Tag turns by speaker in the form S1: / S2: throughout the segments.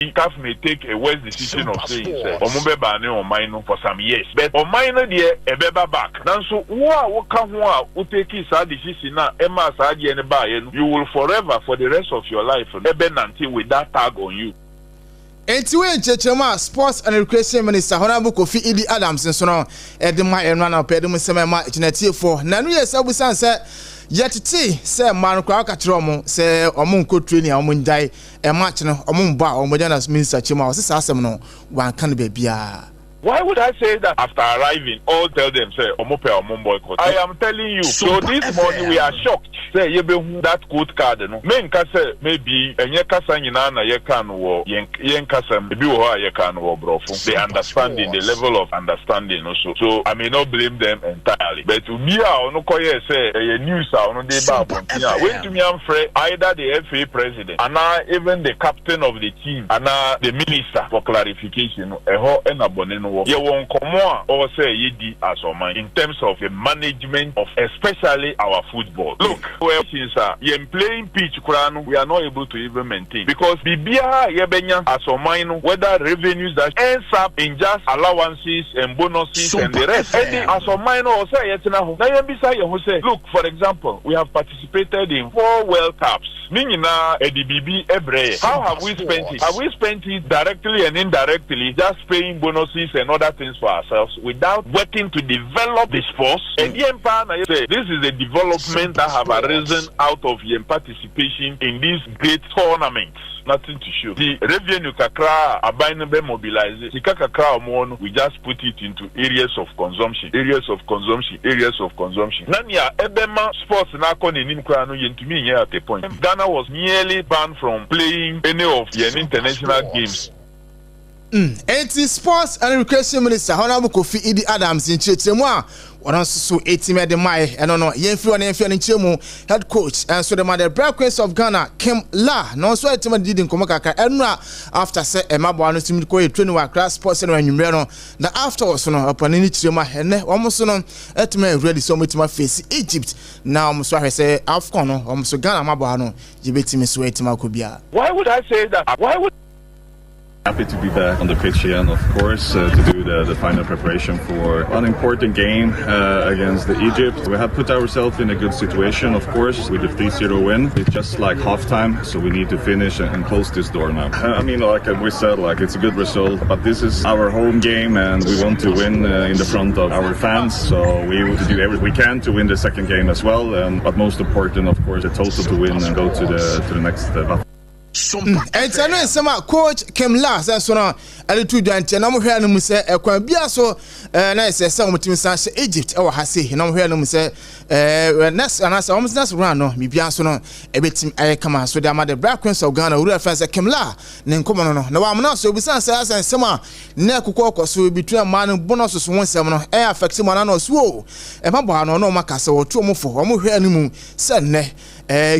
S1: CAF may take a worse decision of saying, Omube Bane or Mino for some years. But on Mino, dear, a beba back. Now, so, what come who take his decision now, Emma Sadi and Bayan, you will forever, for the rest of your life, until with that tag on you.
S2: Entiwe Chechema Sports and Recreation Minister Honorable Kofi Idi Adams and so on Edema and Rana Pedum Semema Genetia for Nanu yes Abusan said yet say man Kwakatromo say Omunko training Omundai a match no Omumba or Modernas Minister Chima was Sasamno one can be bia.
S1: Why would I say that after arriving, all tell them, say, Omope or Mumboycott? I am telling you, so this morning we are shocked. Say, you be that code card, no? Men kase maybe, and ye kasa yinana ye kan wo, yen kasa maybe wo ye kan wo brofo. They understanding, the level of understanding also. So I may not blame them entirely. But to me, I no koye say, ye news I no dey ba bontia. When to me am free, either the FA president, and even the captain of the team, and the minister for clarification, eho enaboneno. You won't come on or say ye as a man in terms of the management of especially our football. Look, well, since you're playing pitch, we are not able to even maintain because Bibia Yebenya as a man, whether revenues that ends up in just allowances and bonuses and the rest. As a man, or say, look, for example, we have participated in 4 World Cups. Meaning ADBB every. How have we spent it? Have we spent it directly and indirectly, just paying bonuses and other things for ourselves without working to develop the sports? And I say this is a development that have arisen out of your participation in these great tournaments. Nothing to show. The revenue kakra abainebe mobilize. The kakra amon we just put it into areas of consumption. Nanya ebema sports na koni nimkra no yentumi here at a point. Ghana was nearly banned from playing any of the international games.
S2: Sports and Recreation Minister Honorable Kofi Idi Adams in Chetemwa. One also 80 made the Mai and no Yenfu and Yenfu and Chemo head coach and so the mother Breakfast of Ghana Kim La no so it didn't come after say Emabano to go training with class sports and numero the afterwards no upon any Chema and almost no at me ready so much my face Egypt now so I say Afcon almost Ghana Mabano you bet me so it Makubia.
S1: Why would I say that? Why would
S3: Happy to be back on the pitch here and of course to do the final preparation for an important game against Egypt. We have put ourselves in a good situation, of course, with the 3-0 win. It's just like halftime, so we need to finish and close this door now. I mean, like we said, like it's a good result, but this is our home game and we want to win in the front of our fans. So we will do everything we can to win the second game as well. But most important, of course, the total to win and go to the next battle.
S2: And some coach came last and so on. A little dance, and I'm here to say, a quabia so nice. Some team Sanche Egypt or Hasi, and I'm here to say, next and as almost that's run on me, Biasono, a bit I come out. So, the mother Breakfast of Ghana, who fans came la, then come on. No, I'm not so besides us and summer. Neco so between man and bonuses 1 air affects one and swow. And Papa no Macasa or 2 more for one here anymore. Suddenly.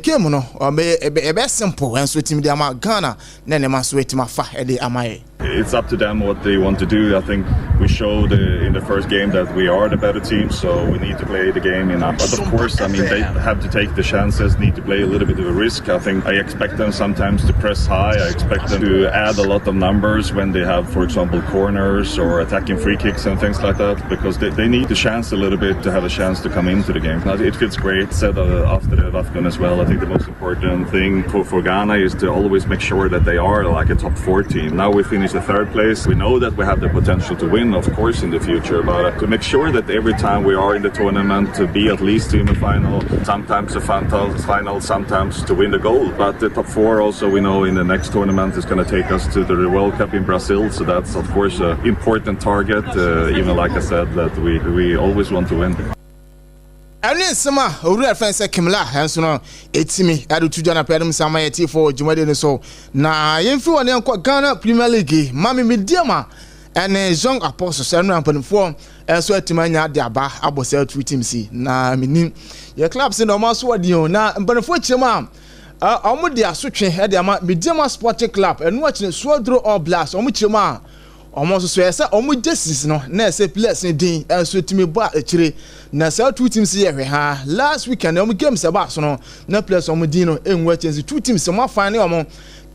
S2: Game no be simple and so team dey am Ghana na dem so team afa e dey amaye.
S3: It's up to them what they want to do. I think we showed in the first game that we are the better team, so we need to play the game enough. But of course, I mean, they have to take the chances, need to play a little bit of a risk. I think I expect them sometimes to press high. I expect them to add a lot of numbers when they have, for example, corners or attacking free kicks and things like that, because they need the chance a little bit to have a chance to come into the game. Now, it feels great, said after the Afghan as well. I think the most important thing for Ghana is to always make sure that they are like a top 4 team. Now we finished the 3rd place. We know that we have the potential to win, of course, in the future, but to make sure that every time we are in the tournament to be at least in the final, sometimes a final, sometimes to win the gold. But the top 4 also, we know in the next tournament is going to take us to the World Cup in Brazil, so that's of course an important target, even like I said, that we always want to win.
S2: And then some real friends say Kimla and so no etimi adu tuja na pedum sama yeti for jumade so na yemfi woni enko Ghana Premier League mami mediama and young apostle senu ampanfo so etimanya de aba abose two teams na minim your clubs in almost what you na ampanfo chema omo de asotwe e de ama mediama sporting club enu achine Swodro All Blast omo chema almost so yesa omo justice no na say players din so etimi ba akire na say two teams here ha last weekend omo games about so no na players omo din no enwa chance two teams mo fan omo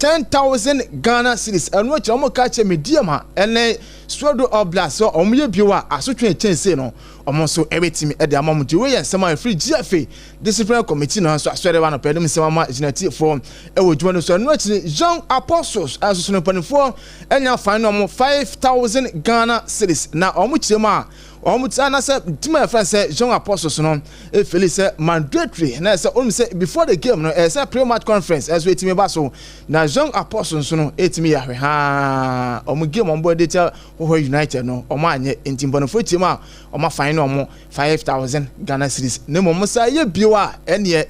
S2: 10,000 Ghana cedis. And what you catch a medium, and a struggle of blast or Omiyabua, a certain chance, no, almost so everything at the moment you and some free GFA disciplinary committee. No, so I swear one of them is some genetic form. I would join us on young apostles as soon as 4 and now find 5,000 Ghana cedis. Now, on which you are. Omutana said to my friend said young apostles no if Philly said mandatory and I said only say before the game no as a pre-match conference as we team baso na young apostles no etimi ya ha omu game on board data who United no omo anye ntimbo no for team a omo fine no omo 5,000 Ghana cedis ne mo say ye biwa ene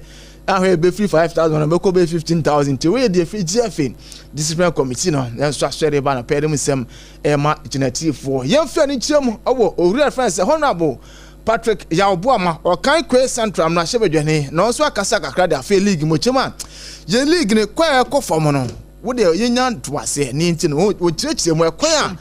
S2: ahwe be free 5,000 be ko be 15,000 ti we dey free GFA disciplinary committee no so aswere ba na pedem sem ema genetic for yemfa ni chirem owo owura friends honorable Patrick Yaobuama or kan kwe central na shebedwane na so akasa kakra da fa league mo chema ye league ne kwa ko form no wo de yenya ntwase ni nti no wo chirechire mo kwa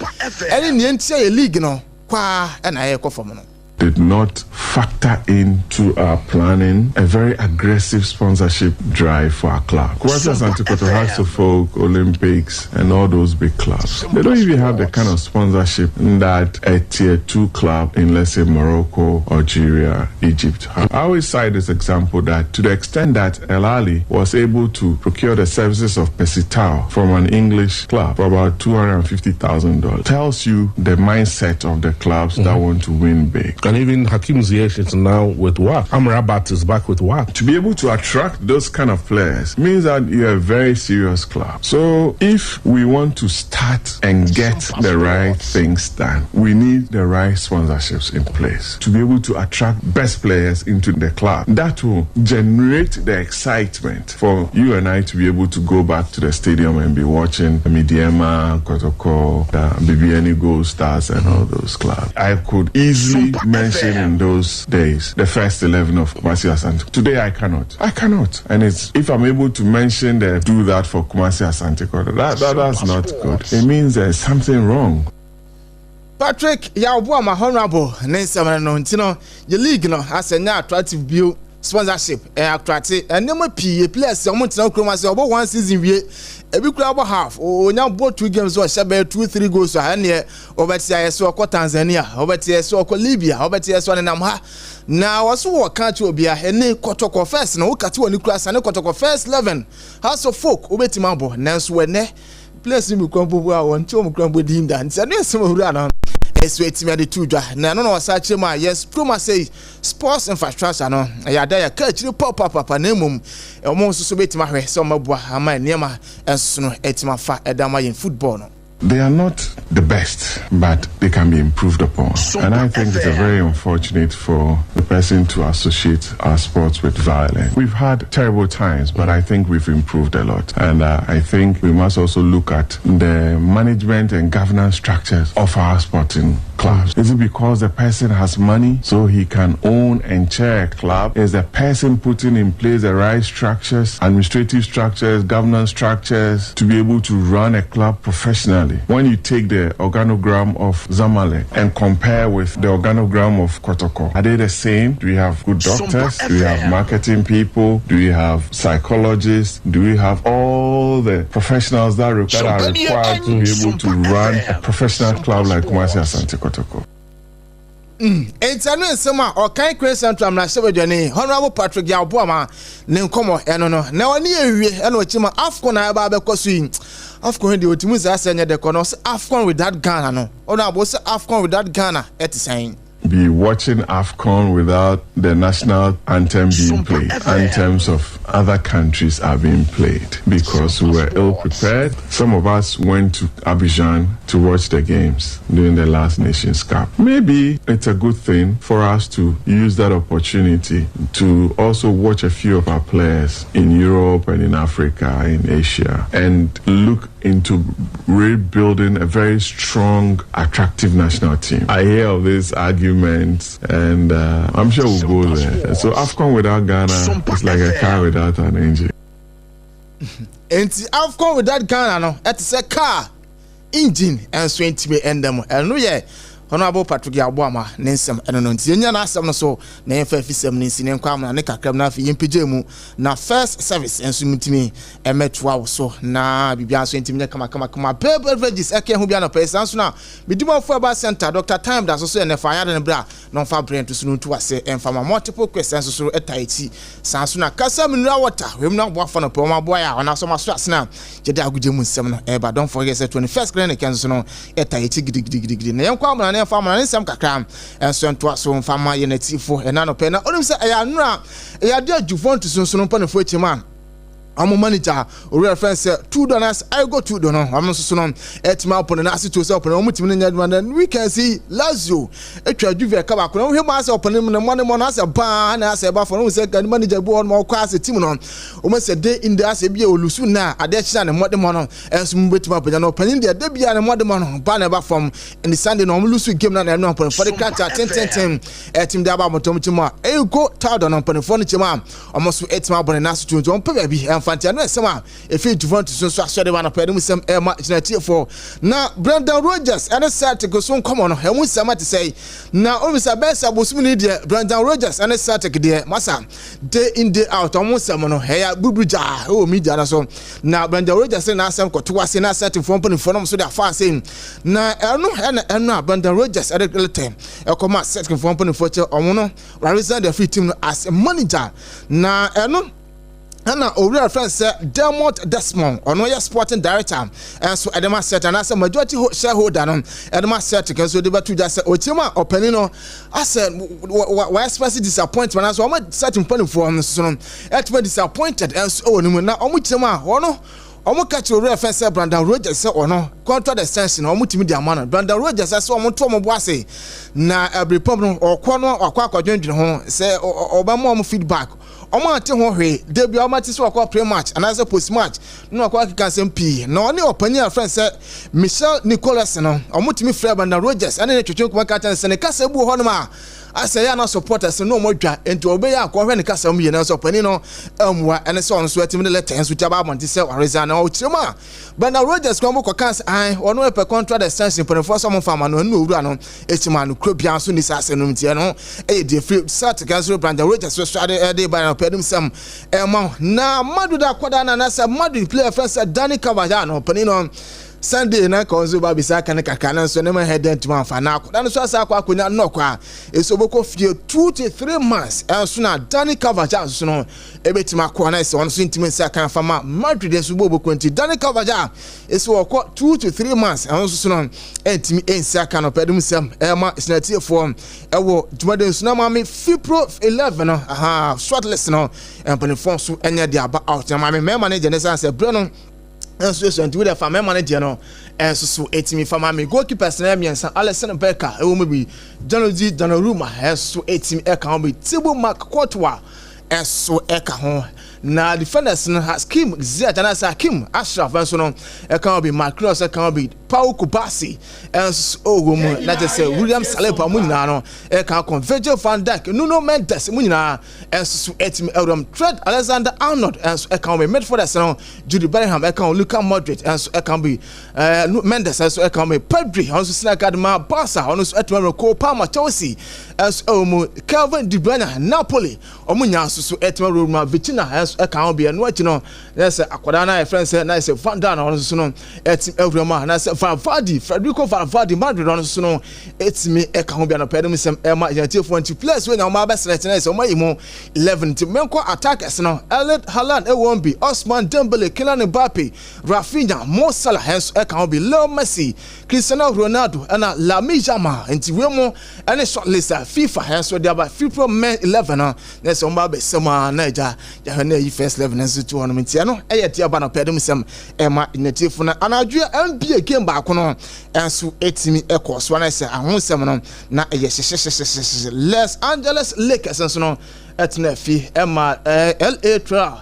S2: ene ni nti ye league no kwa na ye ko form no
S4: did not factor into our planning a very aggressive sponsorship drive for our club. Kwasi Asante Kotoko has to folk, Olympics, and all those big clubs. They don't even have the kind of sponsorship that a tier 2 club in, let's say, Morocco, Algeria, Egypt have. I always cite this example that to the extent that El Ali was able to procure the services of Pesitao from an English club for about $250,000, tells you the mindset of the clubs that want to win big.
S5: And even Hakim Ziyech is now with WAC. Amrabat is back with WAC.
S4: To be able to attract those kind of players means that you're a very serious club. So if we want to start and get the right things done, we need the right sponsorships in place to be able to attract best players into the club. That will generate the excitement for you and I to be able to go back to the stadium and be watching Midiema, Kotoko, BBNE Gold Stars and all those clubs. I could easily mention in those days the first 11 of Kumasi Asante. Today I cannot. And it's if I'm able to mention do that for Kumasi Asante, that's not good. It means there's something wrong.
S2: Patrick Yaobuama honorable Nensa no ntino your league no has a attractive view sponsorship attractive and no pie players omo ntino Kumasi obo one season wie ebi kura obo half onya both 2 games so shabe 2-3 goals so ane obeti ayeso ko Tanzania obeti ayeso ko Libya obeti ayeso ne nam ha na waso wo kan chi obia ene Kotoko first na wo kati woni kura sane Kotoko first 11 house of folk obeti mabo nanso wene place mi kwambo a won chi o kwambo dinda nti ane esem hura na eswetimi ade tudwa na no wasa chema yes proma say sports infrastructure no ya da ya ka chiri papa na emom omo so betima hwe so mabua ama niema enso no etima fa edama yin football no.
S4: They are not the best, but they can be improved upon. And I think it's very unfortunate for the person to associate our sports with violence. We've had terrible times, but I think we've improved a lot. And I think we must also look at the management and governance structures of our sporting clubs. Is it because the person has money so he can own and chair a club? Is the person putting in place the right structures, administrative structures, governance structures to be able to run a club professionally? When you take the organogram of Zamalek and compare with the organogram of Kotoko, are they the same? Do we have good doctors? Do we have marketing people? Do we have psychologists? Do we have all the professionals that are required to be able to run a professional club like Kumasi Asante Kotoko?
S2: Entano ensema o kan kwe central na shebedwane honorable Patrick Yaobuama ne nkomo eno no na woni ewie eno ochima afcon na ba bekoso yi afcon de otimu za asenya de kono afcon with that Ghana no ona abo se afcon with that Ghana etisan
S4: be watching AFCON without the national anthem being played. Anthems of other countries are being played because we were ill prepared. Some of us went to Abidjan to watch the games during the last Nations Cup. Maybe it's a good thing for us to use that opportunity to also watch a few of our players in Europe and in Africa, in Asia, and look into rebuilding a very strong, attractive national team. I hear of this argument, and I'm sure we'll go there. So AFCON without Ghana is like a car without an engine.
S2: And AFCON without Ghana, no, it's a car, engine, and so intimate and them. And no, yeah, Honorable Patrick Yabuama Nensem Enonti enya na asem no so na yemfa fisem nensi ne nkwa na ne kakram na afi yempije mu na first service enso mutimi emetwa wo so na bibia so ntimi kama beverages eke ho bia na pesa so na midimo fo aba center Dr. Time da so ne fa yade ne bra no fa brand to so no tu ase emfa ma multiple questions so etaiti sanso na kasa minura water we na boafa no pe ma boa ya ona so maso asena jede aguje mu nsem no eba don't forget say 21st grand kenzo no etaiti gidigidi na yenkwa amana ne fa amana nsem kakra enso nto aso mfa ma ye natifo ena no pe na onim say eya nura eya de adjuvant so no pa na fo echima I'm a manager or reference $2 I go $2 I'm not so no etima upon na asito say upon omutim na nyadman then we can see Lazio etwa Juve ka ba kono we ma say upon na money mo na say ba na say ba for no say kan manager bo on mo kwa say team no o ma say day in the as bia olusu na ade chia na modem no enso mbetima upon no panin de bia na modem no ba na ba from in the Sunday no lusu game na no upon for the catch 10 team da ba motom chima e go $2 no upon for no chima almost etima upon na asito on pa bi Fantiano Sama, if you want to so assured one of some air match for now. Brendan Rodgers and a set to go soon come on. I want some to say now, always a best. I was media Brendan Rodgers and a set to dear Massa day in day out almost someone here Bubuja oh media so now Brendan Rodgers and I some got to us in a set to form in front of so that far saying now I know Brendan Rodgers at a little time a command set can form in photo or no represent the free team as a manager now I know. Anna Oriel friend said Delmont Desmond or no sporting director and so Edema set and as a majority shareholder Edema set because so debate just say Ochima or Penino I said why expressing disappointment as well certain point for so etwa disappointed and so no na omuchema ono omo catch Oriel friend say Brendan Rodgers say ono contract extension omo timi dia man Brendan Rodgers say omo to omo boase na every problem or kono akwa akwadwendwene ho say obama omo feedback omo ate ho hwe debi omo ate so akwa pre match and as a post match no akwa kika sempi na oni opanya friend say Michel Nicolas no omo timi frɛ Brendan Rodgers ane ne twetwe kuma ka tan se ne kasa bu ho no ma asa ya na supporters no mo dwa ento obe ya akwa hwe ne kasa mu ye na so pani no amwa ene so on so atimi ne letter enso taba abonti se Areza na o chirema Brendan Rodgers kwa mo kokas ai ono e pe contract extension for so mo fama no no owura no echima no kro bia so ni sase no mtie no e dey free start cancel Brendan Rodgers so strade dey by na pedum sam ma na madu da kwada na sa madu player friend say Danny Cavajal no pani no Sunday na konzo ba bisa kan kakana so ne ma head to man fa na akoda no so asa akwa akonya nnokwa esoboko fie 2 to 3 months enso na Danny Cavajal so no ebetima akwa na se on so intimi se kan fa ma Madrid enso boboko nti Danny Cavajal eso okọ 2 to 3 months enso so no entimi ensi aka no pedum sem ma isnatie form ewo jumade enso na ma me Fipro 11 no aha shortlist no empani form so enya dia ba out na ma me manager ne say Bruno so with the family manager no so etimi fama me goalkeepers na miensa Alexander Becker e wo mebi Gianluigi Donnarumma so etimi e kan be Thibaut Courtois so e ka ho na defenders no Hakim Ziyech and Hakim Ashraf so no e kan be Marcus e kan be Paul Kubasi so wo mu na just say William Saliba mu nyina no e kan Virgil van Dijk Nuno Mendes mu nyina so etimi Elram Trent Alexander-Arnold so e kan be midfielders no Jude Bellingham e kan Luka Modric so e kan be Mendes so e kan be Pedri so sina kadma Barca so etimi Cole Palmer Chelsea so mu Kevin De Bruyne Napoli omu nya so etimi Roma Vitina e kan be no achi no yes akwada na friend say na say Van Dijk so no etimi Elram na say Federico Valverde Madrid on so no etimi e kan be na pedum sem e ma agentifo anti plus we na ma ba select na say o ma yimo 11 ti menko attackers no Erling Haaland e won be Ousmane Dembele Kylian Mbappe Rafinha Mo Salah hence e kan be Leo Messi Cristiano Ronaldo and Lamine Yamal anti we mo ene shortlist FIFA hence we dey about FIFA men 11 no na say o ma be sema na ja na yi first 11 so to on mentia no e yeti aba na pedum sem e ma agentifo na anadwe NBA game ba kono enso etimi ekos wana say ahonsem no na eye Los Angeles Lakers enso no etna fi ema LA Trail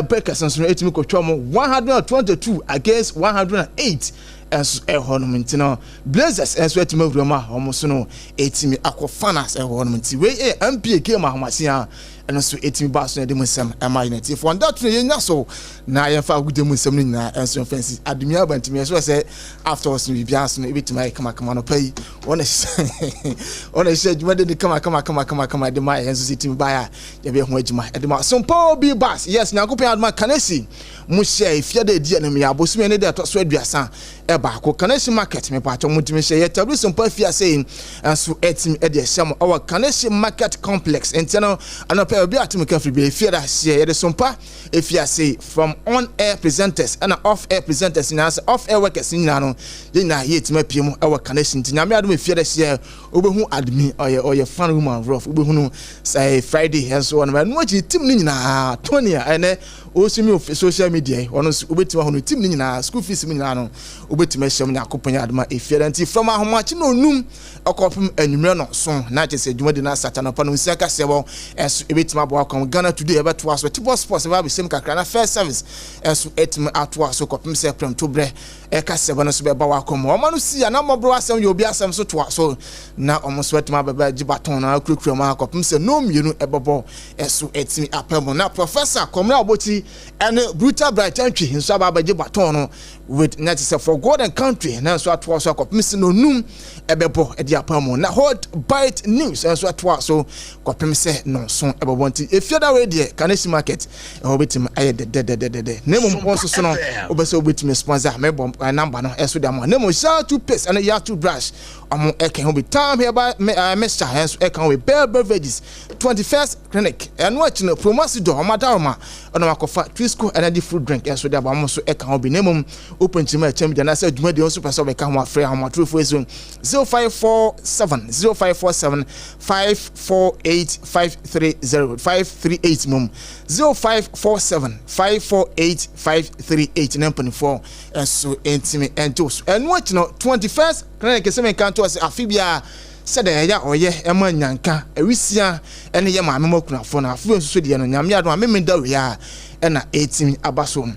S2: Breakers enso no etimi kotwa mo 122 against 108 enso ehonum ntino Blazers enso etimi awurama omo so no etimi akofana ehonum nti we NBA game ahomase a and so 18 bars na de mu nsɛm ɛma unity for that no yenya so na yɛfa agude mu nsɛm no nyinaa ɛnso fancy adumia bantimi so say afterwards no bibia so no ebitima kama no pay ona share dwuma de kama de ma ɛnso sitim baya yɛbe ho adwuma de ma SOMPA bi bus yes nyankopɔn aduma kanesi mu share ifia de di anam ya bosume ne de to so aduasa eba ko kanesi market me pa to mutimi share yɛtabli SOMPA fia say ɛnso etimi de ɛhyɛ our kanesi market complex internal anapa obi atum ka free be fia da share yɛde SOMPA efia say from on air presenters and off air presenters na off air workers nyina no yɛna yɛtima pie mu our kanesi nyame adum efia da share obehu admin oye fan woman rough obehu no say Friday ɛnso on no agi tim ni nyina Tonia ene osimi of social media ono obetima ho no tim ni nyina school fees mi nyina no obetima hyɛm nyakopɔn aduma efia da nti from ahomachi no onum akɔpem anwumre no so na kyese dwuma de na satana pa no nsia ka sɛbɔ ɛso ebetima bo akɔm Ghana today ɛbɛto aso tipo sports ba besem kakra na first service ɛso etima ato aso kɔpem sɛ prem to brɛ ɛka sɛbɔ no so bɛba wakɔm ɔma no si ana mɔbro asɛm yɛ obi asɛm so to aso na ɔmo so etima bɛba gibaton na kurakura ma kɔpem sɛ no mienu ɛbɛbɔ ɛso etimi apɛmo na professor Komra Oboti ɛne brutal bright antwi nso aba gibaton no with net say for God and country na so ato aso kɔpem sɛ no num ɛbɛbɔ ɛdi apɛmo na hot bite news nso ato aso kɔpem sɛ no so ɛbɛbɔ nti efia da we de kanesi market ɛhobetim ayɛ de nemo nso so no obɛsɛ obetim sponsor mebɔ number no ɛso de amo nemo sha to paste and ya to brush amo ɛkan ho be time here by Mr. Hands ɛkan we Bell Beverages 21st clinic and watch no promosi do omadaroma ono makofa Trisco energy fruit drink ɛso de amo so ɛkan ho be nemo open to my chamber na sɛ dwuma de nso pɛ sɛ bɛka ho afrɛ ho matrofo ezo 0547 548 530 538 mum 0547 548 538 9.4 so intimi entos and watch no 21st clinic se kanto as afibia said ya oye ema nyanka awisia ene ye maame makunafo na afu nso de no nyame ado amemenda we a na 18 abasom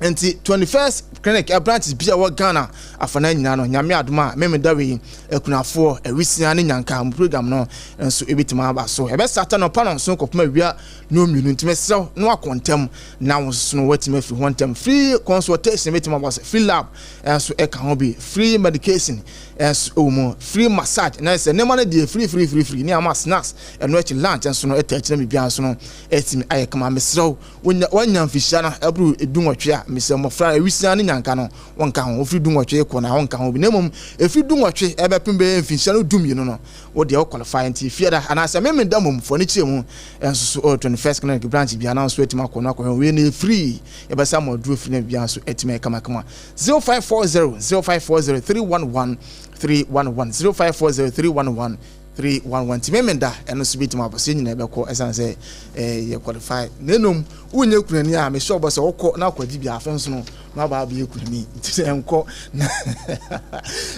S2: enti 21st clinic branches bia wa Ghana afana nyina no nyame adoma memeda we akunafo awisia ne nyanka program no nso ebitima aba so ebe sata no pa no so kopema wia no mienu ntime sew no akontem na wonso no watima free hontem free consultation ebitima aba free lab nso e ka ho bi free medication nso free massage na se ne man dey free ni ama snacks eno echi lunch nso no etachina mi bia nso no etimi ayekama mesew wonya mfisha na abru edunwotwe a mesem mofra awisia ne nyanka no wonka ho ofri dunwotwe ko na wonka ho bi nemom efri dunwotwe ebepembe mfisha no dum yino no wo de qualify nti fiada anase memenda mom fo ne chiemu nso so 21st clinic branch bia na nso etima kono akọ we na free ebesa mo duro free na bia nso etima kama 0540 311 0540 311 311 timemenda eno so bitima abose nyina ebekọ esan se ye qualify nenom unye kunani a me sure boss okọ na kwadi bia afenso no ma ba ba yekunani nti enko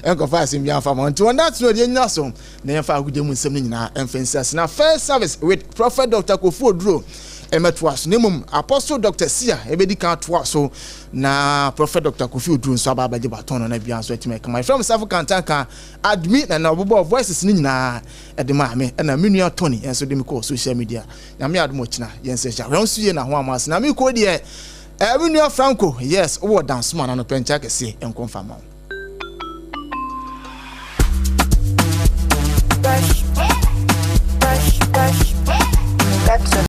S2: enko fa sim bia fa mo nti on that no de nya so na ye fa agudemu nsem nyina emfensis na first service with Prophet Dr. Kofu Oduro emetwas nemum Apostle Dr. Sia ebedi kan toa so na Prophet Dr. Kofi Oduro so aba baje baton na bia so etima kama from South Kantanka admit na obobo voices ni nyina edema me na menua Tony enso de me call social media na me admo china yense ja ron suye na ho amas na me ko de menua Franco yes wo dance man na pencha kese enkonfam